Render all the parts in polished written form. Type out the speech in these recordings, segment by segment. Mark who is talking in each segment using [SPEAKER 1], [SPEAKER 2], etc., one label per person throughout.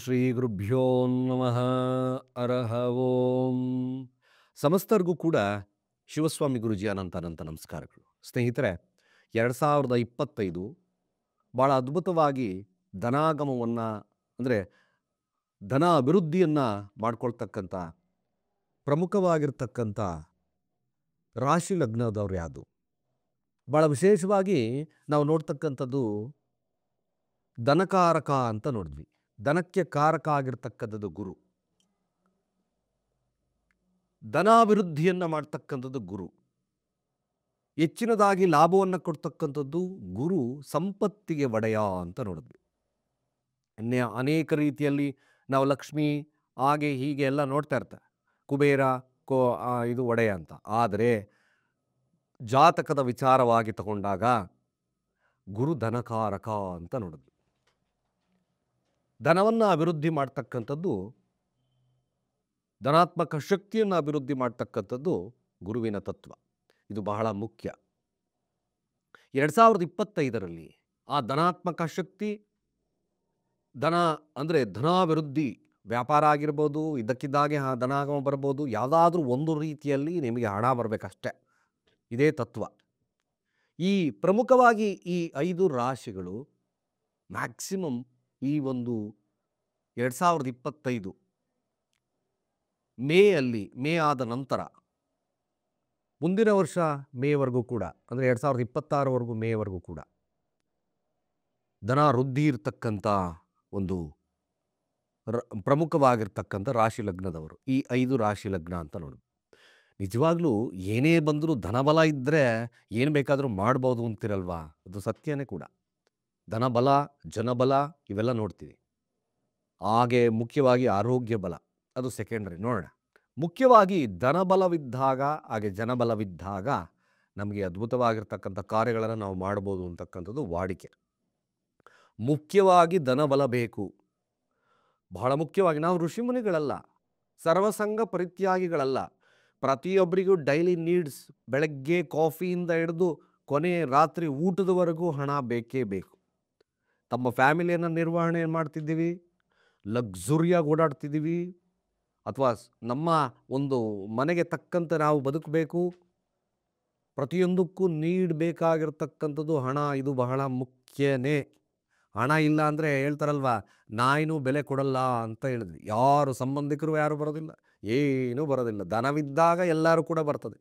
[SPEAKER 1] ಶ್ರೀ ಗುರುಭ್ಯೋ ನಮಃ. ಅರಹ ಓಂ. ಸಮಸ್ತರಿಗೂ ಕೂಡ ಶಿವಸ್ವಾಮಿ ಗುರುಜಿ ಅನಂತ ನಮಸ್ಕಾರಗಳು. ಸ್ನೇಹಿತರೆ, 2025 ಭಾಳ ಅದ್ಭುತವಾಗಿ ಧನಾಗಮವನ್ನು ಅಂದರೆ ಧನ ಅಭಿವೃದ್ಧಿಯನ್ನು ಮಾಡ್ಕೊಳ್ತಕ್ಕಂಥ ಪ್ರಮುಖವಾಗಿರ್ತಕ್ಕಂಥ ರಾಶಿ ಲಗ್ನದವ್ರು ಯಾವುದು? ಭಾಳ ವಿಶೇಷವಾಗಿ ನಾವು ನೋಡ್ತಕ್ಕಂಥದ್ದು ಧನಕಾರಕ ಅಂತ ನೋಡಿದ್ವಿ. ಧನಕ್ಕೆ ಕಾರಕ ಆಗಿರ್ತಕ್ಕಂಥದ್ದು ಗುರು. ಧನಾಭಿವೃದ್ಧಿಯನ್ನು ಮಾಡ್ತಕ್ಕಂಥದ್ದು ಗುರು. ಹೆಚ್ಚಿನದಾಗಿ ಲಾಭವನ್ನು ಕೊಡ್ತಕ್ಕಂಥದ್ದು ಗುರು. ಸಂಪತ್ತಿಗೆ ಒಡೆಯ ಅಂತ ನೋಡಿದ್ವಿ. ಅನೇಕ ರೀತಿಯಲ್ಲಿ ನಾವು ಲಕ್ಷ್ಮಿ ಹಾಗೆ ಹೀಗೆ ಎಲ್ಲ ನೋಡ್ತಾ ಇರ್ತಾರೆ, ಕುಬೇರ ಇದು ಒಡೆಯ ಅಂತ. ಆದರೆ ಜಾತಕದ ವಿಚಾರವಾಗಿ ತಗೊಂಡಾಗ ಗುರು ಧನಕಾರಕ ಅಂತ ನೋಡಿದ್ವಿ. ಧನವನ್ನು ಅಭಿವೃದ್ಧಿ ಮಾಡ್ತಕ್ಕಂಥದ್ದು, ಧನಾತ್ಮಕ ಶಕ್ತಿಯನ್ನು ಅಭಿವೃದ್ಧಿ ಮಾಡ್ತಕ್ಕಂಥದ್ದು ಗುರುವಿನ ತತ್ವ. ಇದು ಬಹಳ ಮುಖ್ಯ. 2025ರಲ್ಲಿ ಆ ಧನಾತ್ಮಕ ಶಕ್ತಿ, ಧನ ಅಂದರೆ ಧನಾಭಿವೃದ್ಧಿ, ವ್ಯಾಪಾರ ಆಗಿರ್ಬೋದು, ಇದ್ದಕ್ಕಿದ್ದಾಗೆ ಧನಾಗಮ ಬರ್ಬೋದು, ಯಾವುದಾದ್ರೂ ಒಂದು ರೀತಿಯಲ್ಲಿ ನಿಮಗೆ ಹಣ ಬರಬೇಕಷ್ಟೆ. ಇದೇ ತತ್ವ. ಈ ಪ್ರಮುಖವಾಗಿ ಈ 5 ರಾಶಿಗಳು ಮ್ಯಾಕ್ಸಿಮಮ್ ಈ ಒಂದು 2025 ಮೇ ಆದ ನಂತರ ಮುಂದಿನ ವರ್ಷ ಮೇವರೆಗೂ ಕೂಡ, ಅಂದರೆ 2026ವರೆಗೂ ಮೇವರೆಗೂ ಕೂಡ ಧನ ವೃದ್ಧಿ ಇರತಕ್ಕಂಥ ಒಂದು ಪ್ರಮುಖವಾಗಿರ್ತಕ್ಕಂಥ ರಾಶಿ ಲಗ್ನದವರು ಈ 5 ರಾಶಿ ಲಗ್ನ ಅಂತ ನೋಡಿ. ನಿಜವಾಗ್ಲೂ ಏನೇ ಬಂದರೂ ಧನಬಲ ಇದ್ದರೆ ಏನು ಬೇಕಾದರೂ ಮಾಡ್ಬೋದು ಅಂತಿರಲ್ವಾ? ಅದು ಸತ್ಯನೇ ಕೂಡ. ಧನಬಲ, ಜನಬಲ ಇವೆಲ್ಲ ನೋಡ್ತೀವಿ. ಹಾಗೆ ಮುಖ್ಯವಾಗಿ ಆರೋಗ್ಯ ಬಲ, ಅದು ಸೆಕೆಂಡ್ರಿ. ನೋಡೋಣ. ಮುಖ್ಯವಾಗಿ ಧನಬಲವಿದ್ದಾಗ ಹಾಗೆ ಜನಬಲವಿದ್ದಾಗ ನಮಗೆ ಅದ್ಭುತವಾಗಿರ್ತಕ್ಕಂಥ ಕಾರ್ಯಗಳನ್ನು ನಾವು ಮಾಡ್ಬೋದು ಅಂತಕ್ಕಂಥದ್ದು ವಾಡಿಕೆ. ಮುಖ್ಯವಾಗಿ ಧನಬಲ ಬೇಕು. ಬಹಳ ಮುಖ್ಯವಾಗಿ ನಾವು ಋಷಿಮುನಿಗಳಲ್ಲ, ಸರ್ವಸಂಗ ಪರಿತ್ಯಾಗಿಗಳಲ್ಲ. ಪ್ರತಿಯೊಬ್ಬರಿಗೂ ಡೈಲಿ ನೀಡ್ಸ್, ಬೆಳಗ್ಗೆ ಕಾಫಿಯಿಂದ ಹಿಡಿದು ಕೊನೆ ರಾತ್ರಿ ಊಟದವರೆಗೂ ಹಣ ಬೇಕೇ ಬೇಕು. ತಮ್ಮ ಫ್ಯಾಮಿಲಿಯನ್ನು ನಿರ್ವಹಣೆ ಮಾಡ್ತಿದ್ದೀವಿ, ಲಕ್ಸುರಿಯಾಗಿ ಓಡಾಡ್ತಿದ್ದೀವಿ, ಅಥವಾ ನಮ್ಮ ಒಂದು ಮನೆಗೆ ತಕ್ಕಂತೆ ನಾವು ಬದುಕಬೇಕು. ಪ್ರತಿಯೊಂದಕ್ಕೂ ನೀಡಬೇಕಾಗಿರ್ತಕ್ಕಂಥದ್ದು ಹಣ. ಇದು ಬಹಳ ಮುಖ್ಯನೇ. ಹಣ ಇಲ್ಲ ಅಂದರೆ ಹೇಳ್ತಾರಲ್ವ, ನಾಯಿನೂ ಬೆಲೆ ಕೊಡಲ್ಲ ಅಂತ ಹೇಳಿದ್ವಿ. ಯಾರು ಸಂಬಂಧಿಕರು ಯಾರು ಬರೋದಿಲ್ಲ, ಏನೂ ಬರೋದಿಲ್ಲ. ಧನವಿದ್ದಾಗ ಎಲ್ಲರೂ ಕೂಡ ಬರ್ತದೆ.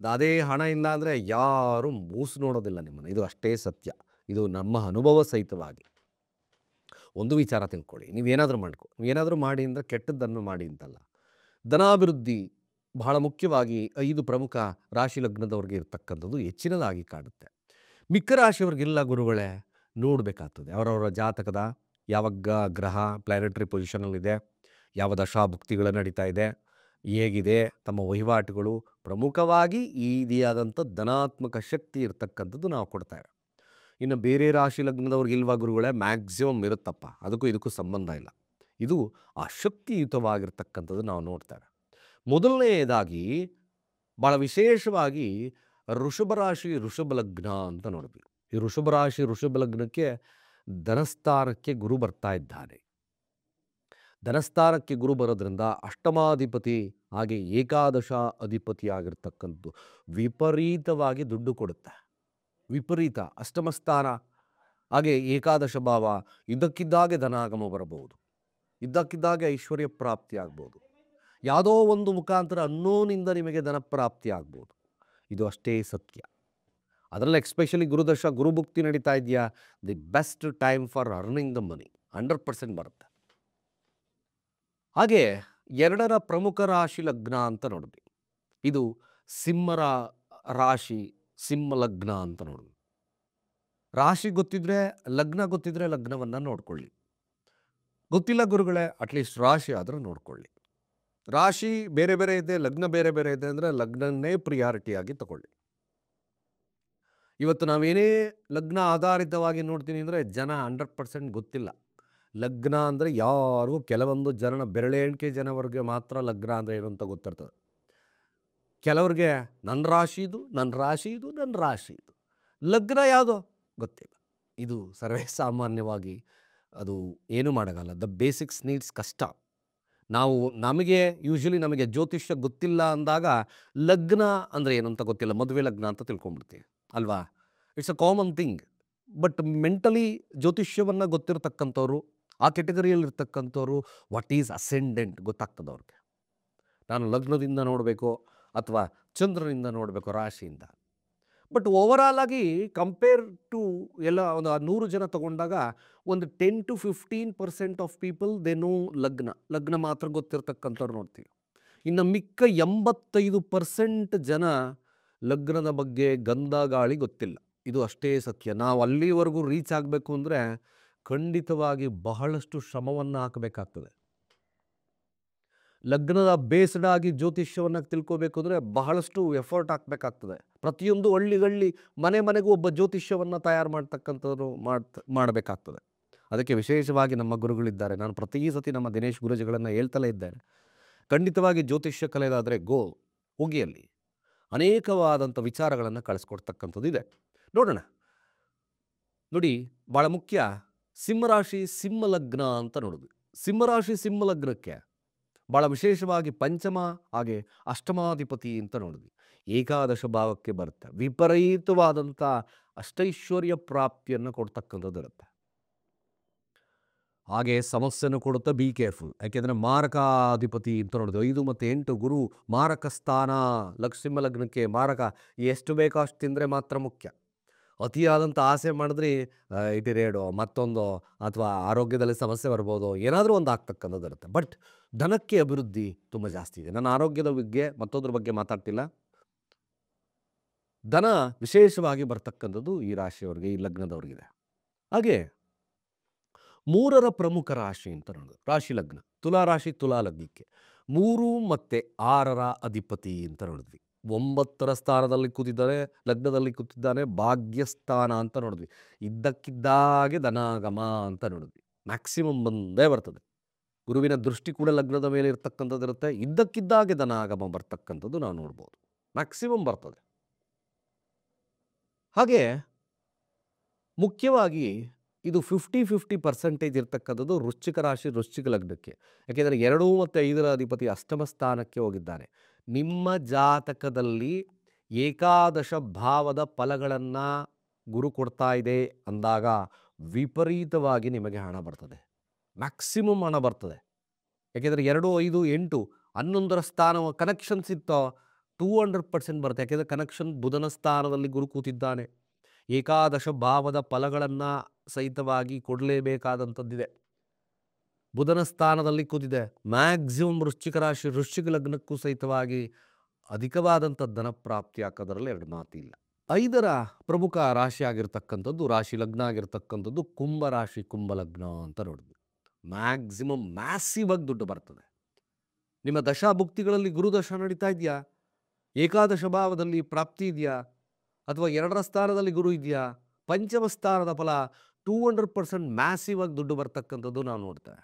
[SPEAKER 1] ಅದೇ ಹಣ ಇಲ್ಲ ಅಂದರೆ ಯಾರೂ ಮೂಸು ನೋಡೋದಿಲ್ಲ ನಿಮ್ಮನ್ನು. ಇದು ಅಷ್ಟೇ ಸತ್ಯ. ಇದು ನಮ್ಮ ಅನುಭವ ಸಹಿತವಾಗಿ ಒಂದು ವಿಚಾರ ತಿಳ್ಕೊಳ್ಳಿ. ನೀವೇನಾದರೂ ನೀವೇನಾದರೂ ಮಾಡಿ ಅಂದರೆ ಕೆಟ್ಟದ್ದನ್ನು ಮಾಡಿ ಅಂತಲ್ಲ. ಧನಾಭಿವೃದ್ಧಿ ಬಹಳ ಮುಖ್ಯವಾಗಿ 5 ಪ್ರಮುಖ ರಾಶಿ ಲಗ್ನದವ್ರಿಗೆ ಇರ್ತಕ್ಕಂಥದ್ದು ಹೆಚ್ಚಿನದಾಗಿ ಕಾಣುತ್ತೆ. ಮಿಕ್ಕ ರಾಶಿಯವ್ರಿಗಿಲ್ಲ ಗುರುಗಳೇ. ನೋಡಬೇಕಾಗ್ತದೆ ಅವರವರ ಜಾತಕದ ಯಾವ ಗ್ರಹ ಪ್ಲಾನೆಟರಿ ಪೊಸಿಷನಲ್ಲಿದೆ, ಯಾವ ದಶಾಭುಕ್ತಿಗಳು ನಡೀತಾ ಇದೆ, ಹೇಗಿದೆ ತಮ್ಮ ವಹಿವಾಟುಗಳು. ಪ್ರಮುಖವಾಗಿ ಈ ರೀತಿಯಾದಂಥ ಧನಾತ್ಮಕ ಶಕ್ತಿ ಇರ್ತಕ್ಕಂಥದ್ದು ನಾವು ಕೊಡ್ತೇವೆ. ಇನ್ನು ಬೇರೆ ರಾಶಿ ಲಗ್ನದವ್ರಿಗೆ ಇಲ್ವಾ ಗುರುಗಳೇ? ಮ್ಯಾಕ್ಸಿಮಮ್ ಇರುತ್ತಪ್ಪ. ಅದಕ್ಕೂ ಇದಕ್ಕೂ ಸಂಬಂಧ ಇಲ್ಲ. ಇದು ಆ ಶಕ್ತಿಯುತವಾಗಿರ್ತಕ್ಕಂಥದ್ದು ನಾವು ನೋಡ್ತೇವೆ. ಮೊದಲನೆಯದಾಗಿ ಭಾಳ ವಿಶೇಷವಾಗಿ ವೃಷಭ ರಾಶಿ ವೃಷಭ ಲಗ್ನ ಅಂತ ನೋಡ್ತೀವಿ. ಈ ವೃಷಭ ರಾಶಿ ವೃಷಭ ಲಗ್ನಕ್ಕೆ ಧನಸ್ಥಾನಕ್ಕೆ ಗುರು ಬರ್ತಾ ಇದ್ದಾನೆ. ಧನಸ್ಥಾನಕ್ಕೆ ಗುರು ಬರೋದ್ರಿಂದ ಅಷ್ಟಮಾಧಿಪತಿ ಹಾಗೆ ಏಕಾದಶ ಅಧಿಪತಿ ಆಗಿರ್ತಕ್ಕಂಥದ್ದು ವಿಪರೀತವಾಗಿ ದುಡ್ಡು ಕೊಡುತ್ತೆ. ವಿಪರೀತ. ಅಷ್ಟಮ ಸ್ಥಾನ ಹಾಗೆ ಏಕಾದಶ ಭಾವ, ಇದ್ದಕ್ಕಿದ್ದಾಗೆ ಧನಾಗಮ ಬರಬಹುದು, ಇದ್ದಕ್ಕಿದ್ದಾಗೆ ಐಶ್ವರ್ಯ ಪ್ರಾಪ್ತಿ ಆಗ್ಬೋದು, ಯಾವುದೋ ಒಂದು ಮುಖಾಂತರ ಅನ್ನೋನಿಂದ ನಿಮಗೆ ಧನ ಪ್ರಾಪ್ತಿ ಆಗ್ಬೋದು. ಇದು ಅಷ್ಟೇ ಸತ್ಯ. ಅದರಲ್ಲಿ ಎಕ್ಸ್ಪೆಷಲಿ ಗುರುದಶ ಗುರುಭುಕ್ತಿ ನಡೀತಾ ಇದೆಯಾ, the best time for earning the money 100% ಬರುತ್ತೆ. ಹಾಗೆ 2ರ ಪ್ರಮುಖ ರಾಶಿ ಲಗ್ನ ಅಂತ ನೋಡಿದ್ವಿ. ಇದು ಸಿಂಹರ ರಾಶಿ, ಸಿಂಹ ಲಗ್ನ ಅಂತ ನೋಡಿದ್ವಿ. ರಾಶಿ ಗೊತ್ತಿದ್ರೆ, ಲಗ್ನ ಗೊತ್ತಿದ್ರೆ ಲಗ್ನವನ್ನು ನೋಡ್ಕೊಳ್ಳಿ. ಗೊತ್ತಿಲ್ಲ ಗುರುಗಳೇ, ಅಟ್ಲೀಸ್ಟ್ ರಾಶಿ ಆದರೂ ನೋಡ್ಕೊಳ್ಳಿ. ರಾಶಿ ಬೇರೆ ಬೇರೆ ಇದೆ, ಲಗ್ನ ಬೇರೆ ಬೇರೆ ಇದೆ ಅಂದರೆ ಲಗ್ನನ್ನೇ ಪ್ರಿಯಾರಿಟಿಯಾಗಿ ತಗೊಳ್ಳಿ. ಇವತ್ತು ನಾವೇನೇ ಲಗ್ನ ಆಧಾರಿತವಾಗಿ ನೋಡ್ತೀನಿ ಅಂದರೆ ಜನ 100% ಗೊತ್ತಿಲ್ಲ. ಲಗ್ನ ಅಂದರೆ ಯಾರಿಗೂ ಕೆಲವೊಂದು ಜನ ಬೆರಳೆಣಿಕೆ ಜನವರೆಗೆ ಮಾತ್ರ ಲಗ್ನ ಅಂದರೆ ಏನು ಅಂತ ಗೊತ್ತಿರ್ತದೆ. ಕೆಲವ್ರಿಗೆ ನನ್ನ ರಾಶಿ ಇದು, ನನ್ನ ರಾಶಿ ಇದು, ನನ್ನ ರಾಶಿ ಇದು, ಲಗ್ನ ಯಾವುದೋ ಗೊತ್ತಿಲ್ಲ. ಇದು ಸರ್ವೇ ಸಾಮಾನ್ಯವಾಗಿ ಅದು ಏನೂ ಮಾಡೋಕ್ಕಲ್ಲ. ದ ಬೇಸಿಕ್ಸ್ ನೀಡ್ಸ್ ಕಷ್ಟ. ನಾವು ನಮಗೆ ಜ್ಯೋತಿಷ್ಯ ಗೊತ್ತಿಲ್ಲ ಅಂದಾಗ ಲಗ್ನ ಅಂದರೆ ಏನು ಅಂತ ಗೊತ್ತಿಲ್ಲ. ಮದುವೆ ಲಗ್ನ ಅಂತ ತಿಳ್ಕೊಂಡ್ಬಿಡ್ತೀವಿ ಅಲ್ವಾ? It's a common thing. But mentally ಜ್ಯೋತಿಷ್ಯವನ್ನು ಗೊತ್ತಿರತಕ್ಕಂಥವ್ರು, ಆ ಕೆಟಗರಿಯಲ್ಲಿ ಇರ್ತಕ್ಕಂಥವ್ರು, ವಾಟ್ ಈಸ್ ಅಸೆಂಡೆಂಟ್ ಗೊತ್ತಾಗ್ತದೆ ಅವ್ರಿಗೆ. ನಾನು ಲಗ್ನದಿಂದ ನೋಡಬೇಕು ಅಥವಾ ಚಂದ್ರನಿಂದ ನೋಡಬೇಕು, ರಾಶಿಯಿಂದ. ಬಟ್ ಓವರಾಲ್ ಆಗಿ ಕಂಪೇರ್ ಟು ಎಲ್ಲ ಒಂದು 100 ಜನ ತಗೊಂಡಾಗ ಒಂದು 10-15% ಆಫ್ ಪೀಪಲ್ ದೇ ನೋ ಲಗ್ನ ಮಾತ್ರ ಗೊತ್ತಿರ್ತಕ್ಕಂಥವ್ರು ನೋಡ್ತೀವಿ. ಇನ್ನು ಮಿಕ್ಕ 85% ಜನ ಲಗ್ನದ ಬಗ್ಗೆ ಗಂಧ ಗಾಳಿ ಗೊತ್ತಿಲ್ಲ. ಇದು ಅಷ್ಟೇ ಸತ್ಯ. ನಾವು ಅಲ್ಲಿವರೆಗೂ ರೀಚ್ ಆಗಬೇಕು ಅಂದರೆ ಖಂಡಿತವಾಗಿ ಬಹಳಷ್ಟು ಶ್ರಮವನ್ನು ಹಾಕಬೇಕಾಗ್ತದೆ. ಲಗ್ನದ ಬೇಸ್ಡ್ ಆಗಿ ಜ್ಯೋತಿಷ್ಯವನ್ನು ತಿಳ್ಕೋಬೇಕು ಅಂದರೆ ಬಹಳಷ್ಟು ಎಫರ್ಟ್ ಹಾಕಬೇಕಾಗ್ತದೆ. ಪ್ರತಿಯೊಂದು ಹಳ್ಳಿ ಮನೆಗೂ ಒಬ್ಬ ಜ್ಯೋತಿಷ್ಯವನ್ನು ತಯಾರು ಮಾಡ್ತಕ್ಕಂಥವ್ರು ಮಾಡಬೇಕಾಗ್ತದೆ. ಅದಕ್ಕೆ ವಿಶೇಷವಾಗಿ ನಮ್ಮ ಗುರುಗಳಿದ್ದಾರೆ. ನಾನು ಪ್ರತಿ ಸತಿ ನಮ್ಮ ದಿನೇಶ್ ಗುರುಜಿಗಳನ್ನು ಹೇಳ್ತಲೇ ಇದ್ದೇನೆ, ಖಂಡಿತವಾಗಿ ಜ್ಯೋತಿಷ್ಯ ಕಲಿಯೋದಾದರೆ ಹೋಗಿ ಅಲ್ಲಿ ಅನೇಕವಾದಂಥ ವಿಚಾರಗಳನ್ನು ಕಳಿಸ್ಕೊಡ್ತಕ್ಕಂಥದ್ದು ಇದೆ. ನೋಡೋಣ. ನೋಡಿ, ಭಾಳ ಮುಖ್ಯ ಸಿಂಹರಾಶಿ ಸಿಂಹಲಗ್ನ ಅಂತ ನೋಡಿದ್ವಿ. ಸಿಂಹರಾಶಿ ಸಿಂಹಲಗ್ನಕ್ಕೆ ಭಾಳ ವಿಶೇಷವಾಗಿ ಪಂಚಮ ಹಾಗೆ ಅಷ್ಟಮಾಧಿಪತಿ ಅಂತ ನೋಡಿದ್ವಿ. ಏಕಾದಶ ಭಾವಕ್ಕೆ ಬರುತ್ತೆ. ವಿಪರೀತವಾದಂಥ ಅಷ್ಟೈಶ್ವರ್ಯ ಪ್ರಾಪ್ತಿಯನ್ನು ಕೊಡ್ತಕ್ಕಂಥದ್ದು ಇರುತ್ತೆ. ಹಾಗೆ ಸಮಸ್ಯೆಯನ್ನು ಕೊಡುತ್ತಾ ಬಿ ಕೇರ್ಫುಲ್. ಯಾಕೆಂದರೆ ಮಾರಕಾಧಿಪತಿ ಅಂತ ನೋಡಿದ್ವಿ. 5 ಮತ್ತು 8 ಗುರು ಮಾರಕ ಸ್ಥಾನ. ಸಿಂಹಲಗ್ನಕ್ಕೆ ಮಾರಕ. ಎಷ್ಟು ಬೇಕೋ ಅಷ್ಟು ತಿಂದರೆ ಮಾತ್ರ ಮುಖ್ಯ. ಅತಿಯಾದಂಥ ಆಸೆ ಮಾಡಿದ್ರೆ ಇಟಿರೇಡು ಮತ್ತೊಂದು ಅಥವಾ ಆರೋಗ್ಯದಲ್ಲಿ ಸಮಸ್ಯೆ ಬರ್ಬೋದು, ಏನಾದರೂ ಒಂದು ಆಗ್ತಕ್ಕಂಥದ್ದು ಇರುತ್ತೆ. ಬಟ್ ಧನಕ್ಕೆ ಅಭಿವೃದ್ಧಿ ತುಂಬ ಜಾಸ್ತಿ ಇದೆ. ನನ್ನ ಆರೋಗ್ಯದ ಬಗ್ಗೆ ಮತ್ತೊಂದ್ರ ಬಗ್ಗೆ ಮಾತಾಡ್ತಿಲ್ಲ. ಧನ ವಿಶೇಷವಾಗಿ ಬರ್ತಕ್ಕಂಥದ್ದು ಈ ರಾಶಿಯವರಿಗೆ, ಈ ಲಗ್ನದವ್ರಿಗಿದೆ. ಹಾಗೆ 3ರ ಪ್ರಮುಖ ರಾಶಿ ಅಂತ ನೋಡೋದು ರಾಶಿ ಲಗ್ನ. ತುಲಾ ರಾಶಿ ತುಲಾ ಲಗ್ನಕ್ಕೆ 3 ಮತ್ತು 6ರ ಅಧಿಪತಿ ಅಂತ ನೋಡಿದ್ವಿ. 9ರ ಸ್ಥಾನದಲ್ಲಿ ಕೂತಿದ್ದಾರೆ, ಲಗ್ನದಲ್ಲಿ ಕೂತಿದ್ದಾನೆ. ಭಾಗ್ಯಸ್ಥಾನ ಅಂತ ನೋಡಿದ್ವಿ. ಇದ್ದಕ್ಕಿದ್ದಾಗೆ ಧನಾಗಮ ಅಂತ ನೋಡಿದ್ವಿ. ಮ್ಯಾಕ್ಸಿಮಮ್ ಬಂದೇ ಬರ್ತದೆ. ಗುರುವಿನ ದೃಷ್ಟಿ ಕೂಡ ಲಗ್ನದ ಮೇಲೆ ಇರ್ತಕ್ಕಂಥದ್ದು ಇರುತ್ತೆ. ಇದ್ದಕ್ಕಿದ್ದಾಗೆ ಧನಾಗಮ ಬರ್ತಕ್ಕಂಥದ್ದು ನಾವು ನೋಡ್ಬೋದು. ಮ್ಯಾಕ್ಸಿಮಮ್ ಬರ್ತದೆ. ಹಾಗೆ ಮುಖ್ಯವಾಗಿ ಇದು 50-50% ಇರ್ತಕ್ಕಂಥದ್ದು ವೃಶ್ಚಿಕ ರಾಶಿ ವೃಶ್ಚಿಕ ಲಗ್ನಕ್ಕೆ. ಯಾಕೆಂದರೆ 2 ಮತ್ತು 5ರ ಅಧಿಪತಿ ಅಷ್ಟಮ ಸ್ಥಾನಕ್ಕೆ ಹೋಗಿದ್ದಾನೆ. ನಿಮ್ಮ ಜಾತಕದಲ್ಲಿ ಏಕಾದಶ ಭಾವದ ಫಲಗಳನ್ನು ಗುರು ಕೊಡ್ತಾ ಇದೆ ಅಂದಾಗ ವಿಪರೀತವಾಗಿ ನಿಮಗೆ ಹಣ ಬರ್ತದೆ. ಮ್ಯಾಕ್ಸಿಮಮ್ ಹಣ ಬರ್ತದೆ. ಯಾಕೆಂದರೆ 2, 5, 8, 11ರ ಸ್ಥಾನ ಕನೆಕ್ಷನ್ಸ್ ಇತ್ತೋ 200% ಬರುತ್ತೆ. ಯಾಕೆಂದರೆ ಕನೆಕ್ಷನ್ ಬುಧನ ಸ್ಥಾನದಲ್ಲಿ ಗುರು ಕೂತಿದ್ದಾನೆ. ಏಕಾದಶ ಭಾವದ ಫಲಗಳನ್ನು ಸಹಿತವಾಗಿ ಕೊಡಲೇಬೇಕಾದಂಥದ್ದಿದೆ. ಬುಧನ ಸ್ಥಾನದಲ್ಲಿ ಕೂತಿದೆ. ಮ್ಯಾಕ್ಸಿಮಮ್ ವೃಶ್ಚಿಕ ರಾಶಿ ವೃಶ್ಚಿಕ ಲಗ್ನಕ್ಕೂ ಸಹಿತವಾಗಿ ಅಧಿಕವಾದಂಥ ಧನ ಪ್ರಾಪ್ತಿ ಹಾಕೋದ್ರಲ್ಲಿ 2 ಮಾತಿಲ್ಲ. 5ರ ಪ್ರಮುಖ ರಾಶಿ ಆಗಿರ್ತಕ್ಕಂಥದ್ದು, ರಾಶಿ ಲಗ್ನ ಆಗಿರ್ತಕ್ಕಂಥದ್ದು ಕುಂಭರಾಶಿ ಕುಂಭಲಗ್ನ ಅಂತ ನೋಡಿದ್ವಿ. ಮ್ಯಾಕ್ಸಿಮಮ್ ಮ್ಯಾಸಿವ್ ಆಗಿ ದುಡ್ಡು ಬರ್ತದೆ. ನಿಮ್ಮ ದಶಾಭುಕ್ತಿಗಳಲ್ಲಿ ಗುರುದಶ ನಡೀತಾ ಇದೆಯಾ, ಏಕಾದಶ ಭಾವದಲ್ಲಿ ಪ್ರಾಪ್ತಿ ಇದೆಯಾ, ಅಥವಾ 2ರ ಸ್ಥಾನದಲ್ಲಿ ಗುರು ಇದೆಯಾ, ಪಂಚಮ ಸ್ಥಾನದ ಫಲ 200% ಮ್ಯಾಸಿವ್ ಆಗಿ ದುಡ್ಡು ಬರ್ತಕ್ಕಂಥದ್ದು ನಾವು ನೋಡ್ತೇವೆ.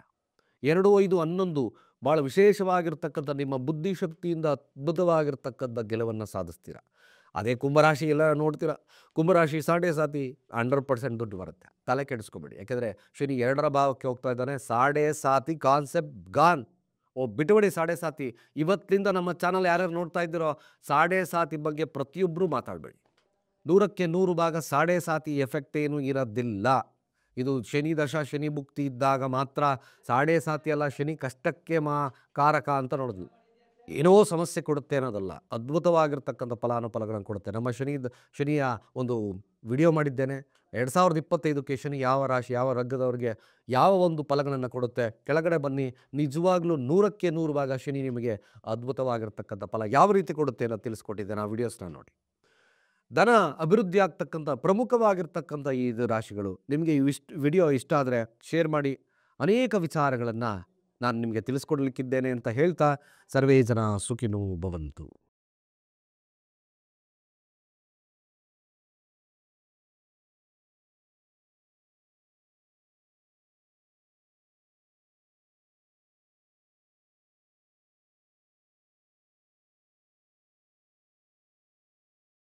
[SPEAKER 1] 2, 5, 11 ಭಾಳ ವಿಶೇಷವಾಗಿರ್ತಕ್ಕಂಥ ನಿಮ್ಮ ಬುದ್ಧಿಶಕ್ತಿಯಿಂದ ಅದ್ಭುತವಾಗಿರ್ತಕ್ಕಂಥ ಗೆಲುವನ್ನು ಸಾಧಿಸ್ತೀರ. ಅದೇ ಕುಂಭರಾಶಿ ಎಲ್ಲ ನೋಡ್ತೀರ, ಕುಂಭರಾಶಿ ಸಾಡೆ ಸಾತಿ 100% ದುಡ್ಡು ಬರುತ್ತೆ. ತಲೆ ಕೆಡಿಸ್ಕೊಬೇಡಿ. ಯಾಕೆಂದರೆ ಶನಿ 2ರ ಭಾವಕ್ಕೆ ಹೋಗ್ತಾ ಇದ್ದಾನೆ. Sade sati concept gone. ಬಿಟ್ಟುಬಿಡಿ ಸಾಡೆ ಸಾತಿ. ಇವತ್ತಿಂದ ನಮ್ಮ ಚಾನಲ್ ಯಾರ್ಯಾರು ನೋಡ್ತಾ ಇದ್ದೀರೋ ಸಾಡೆ ಸಾತಿ ಬಗ್ಗೆ ಪ್ರತಿಯೊಬ್ಬರೂ ಮಾತಾಡಬೇಡಿ. 100ಕ್ಕೆ 100 ಭಾಗ ಸಾಡೆ ಸಾತಿ ಎಫೆಕ್ಟ್ ಏನೂ ಇರೋದಿಲ್ಲ. ಇದು ಶನಿ ದಶ ಶನಿ ಭುಕ್ತಿ ಇದ್ದಾಗ ಮಾತ್ರ. ಸಾಡೆ ಸಾತಿ ಅಲ್ಲ, ಶನಿ ಕಷ್ಟಕ್ಕೆ ಕಾರಕ ಅಂತ ನೋಡಿದ್ವಿ. ಏನೋ ಸಮಸ್ಯೆ ಕೊಡುತ್ತೆ ಅನ್ನೋದಲ್ಲ, ಅದ್ಭುತವಾಗಿರ್ತಕ್ಕಂಥ ಫಲಾನುಫಲಗಳನ್ನು ಕೊಡುತ್ತೆ. ನಮ್ಮ ಶನಿಯ ಒಂದು ವಿಡಿಯೋ ಮಾಡಿದ್ದೇನೆ. 2025ಕ್ಕೆ ಶನಿ ಯಾವ ರಾಶಿ ಯಾವ ಲಗ್ನದವ್ರಿಗೆ ಯಾವ ಒಂದು ಫಲಗಳನ್ನು ಕೊಡುತ್ತೆ, ಕೆಳಗಡೆ ಬನ್ನಿ. ನಿಜವಾಗ್ಲೂ 100ಕ್ಕೆ 100 ಭಾಗ ಶನಿ ನಿಮಗೆ ಅದ್ಭುತವಾಗಿರ್ತಕ್ಕಂಥ ಫಲ ಯಾವ ರೀತಿ ಕೊಡುತ್ತೆ ಅನ್ನೋದು ತಿಳಿಸ್ಕೊಟ್ಟಿದ್ದೇನೆ. ಆ ವಿಡಿಯೋಸ್ನ ನೋಡಿ. ಧನ ಅಭಿವೃದ್ಧಿ ಆಗ್ತಕ್ಕಂಥ ಪ್ರಮುಖವಾಗಿರ್ತಕ್ಕಂಥ ಈ ರಾಶಿಗಳು. ನಿಮಗೆ ವಿಡಿಯೋ ಇಷ್ಟ ಆದರೆ ಶೇರ್ ಮಾಡಿ. ಅನೇಕ ವಿಚಾರಗಳನ್ನು ನಾನು ನಿಮಗೆ ತಿಳಿಸ್ಕೊಡ್ಲಿಕ್ಕಿದ್ದೇನೆ ಅಂತ ಹೇಳ್ತಾ, ಸರ್ವೇ ಜನ ಸುಖಿನೋ ಭವಂತು.